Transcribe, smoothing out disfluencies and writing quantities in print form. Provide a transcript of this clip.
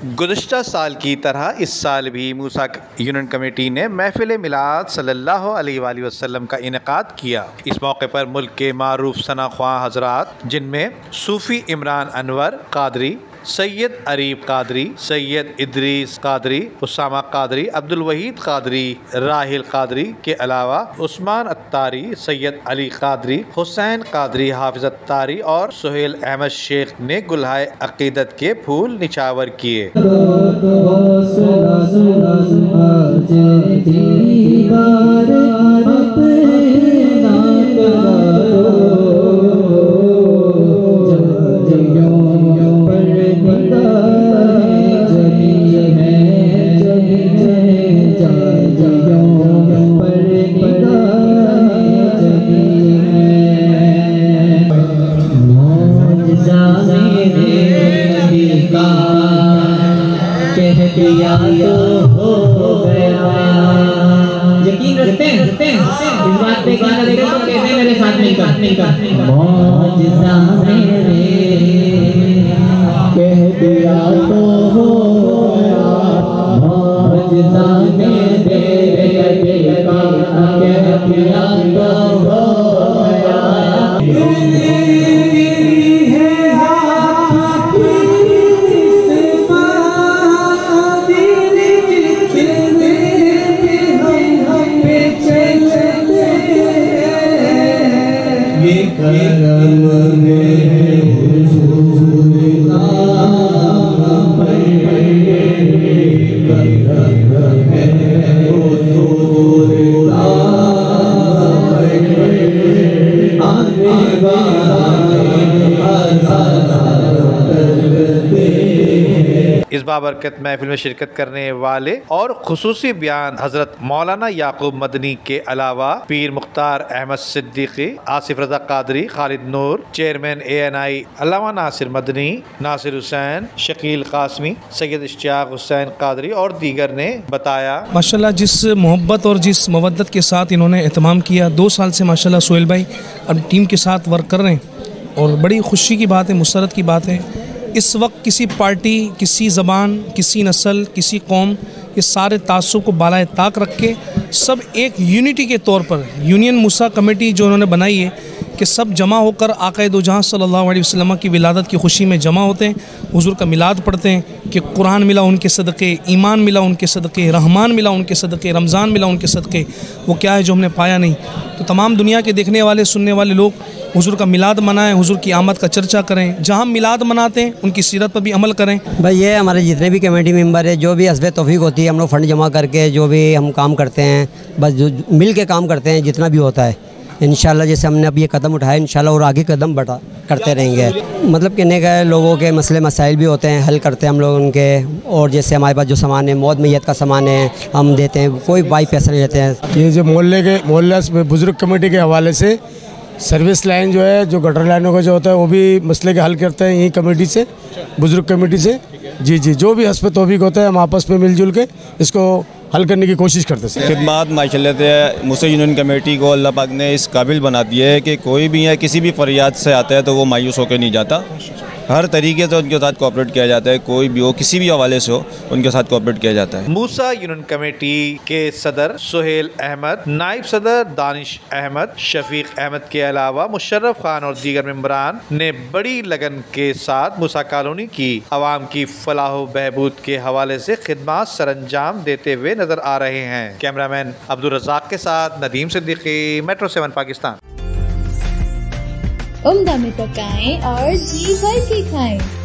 गुज़िश्ता साल की तरह इस साल भी मूसा यूनियन कमेटी ने महफिल मिलाद सल्लल्लाहु अलैहि वसल्लम का इनेकाद किया। इस मौके पर मुल्क के मारूफ सना ख्वाह हजरात, जिनमें सूफ़ी इमरान अनवर कादरी, सैयद अरीब कादरी, सैयद इदरीस कादरी, उसामा कादरी, अब्दुल वहीद कादरी, राहिल कादरी के अलावा उस्मान अत्तारी, सैयद अली कादरी, हुसैन कादरी, हाफिज अत्तारी और सुहेल अहमद शेख ने गुलहाए अकीदत के फूल निछावर किए। यकीन रखते हैं इस बात पे गाना देगा तो कैसे मेरे साथ नहीं कर मौजिज़ा मेरे कह दिया तो हो मौजिज़ा मेरे कह दिया तो हो इस बाबरकत महफिल में शिरकत करने वाले और खुसूसी बयान हजरत मौलाना याकूब मदनी के अलावा पीर मुख्तार अहमद सिद्दीकी, आसिफ रजा कादरी, खालिद नूर, चेयरमैन ANI अल्लामा नासिर मदनी, नासिर हुसैन, शकील कासमी, सैयद इश्तियाक हुसैन कादरी और दीगर ने बताया। माशाल्लाह जिस मोहब्बत और जिस मवद्दत के साथ इन्होंने एहतमाम किया, 2 साल से माशाल्लाह सोहेल भाई अब टीम के साथ वर्क कर रहे हैं और बड़ी खुशी की बात है, मुसरत की बात है। इस वक्त किसी पार्टी, किसी ज़बान, किसी नस्ल, किसी कौम, ये सारे तासुब को बालाए ताक रख के सब एक यूनिटी के तौर पर यूनियन मूसा कमेटी जो उन्होंने बनाई है कि सब जमा होकर आक़ाए दो जहां सल्लल्लाहु अलैहि वसल्लम की विलादत की खुशी में जमा होते हैं, हुज़ूर का मिलाद पढ़ते हैं कि कुरान मिला उनके सदक़े, ईमान मिला उनके सदक़े, रहमान मिला उनके सदक़े, रमज़ान मिला उनके सदक़े। वो क्या है जो हमने पाया नहीं। तो तमाम दुनिया के देखने वाले, सुनने वाले लोग हुज़ूर का मिलाद मनाएं, हुज़ूर की आमद का चर्चा करें, जहाँ मिलाद मनाते हैं उनकी सीरत पर भी अमल करें। भाई ये हमारे जितने भी कमेटी मेंबर है, जो भी हस्बे तौफीक होती है, हम लोग फ़ंड जमा करके जो भी हम काम करते हैं, बस जो मिल के काम करते हैं जितना भी होता है। इंशाल्लाह जैसे हमने अब ये कदम उठाया, इंशाल्लाह और आगे कदम बढ़ा करते रहेंगे। मतलब कहने का लोगों के मसले मसाइल भी होते हैं, हल करते हैं हम लोग उनके। और जैसे हमारे पास जो सामान है, मौत मैयत का सामान है, हम देते हैं, कोई भाई पैसा नहीं लेते हैं। ये जो मोहल्ला बुजुर्ग कमेटी के हवाले से सर्विस लाइन जो है, जो गटर लाइनों का जो होता है, वो भी मसले के हल करते हैं यही कमेटी से, बुजुर्ग कमेटी से। जी जो भी हस्ब तौफीक होता है, हम आपस में मिलजुल के इसको हल करने की कोशिश करते हैं। खिदमत माशाल्लाह से मूसा यूनियन कमेटी को अल्लाह पाक ने इस काबिल बना दिया है कि कोई भी है किसी भी फरियाद से आता है तो वो मायूस होकर नहीं जाता। हर तरीके से उनके साथ कोऑपरेट किया जाता है, कोई भी हो, किसी भी हवाले से हो, उनके साथ कोऑपरेट किया जाता है। मूसा यूनियन कमेटी के सदर सुहेल अहमद, नाइब सदर दानिश अहमद, शफीक अहमद के अलावा मुशर्रफ खान और दीगर मेंबरान ने बड़ी लगन के साथ मूसा कॉलोनी की आवाम की फलाह बहबूद के हवाले से खिदमत सरअंजाम देते हुए नजर आ रहे हैं। कैमरामैन अब्दुल रज़ाक के साथ नदीम सिद्दीकी, मेट्रो 7 पाकिस्तान। उम्दा में पकाएं और जी भर के खाएं।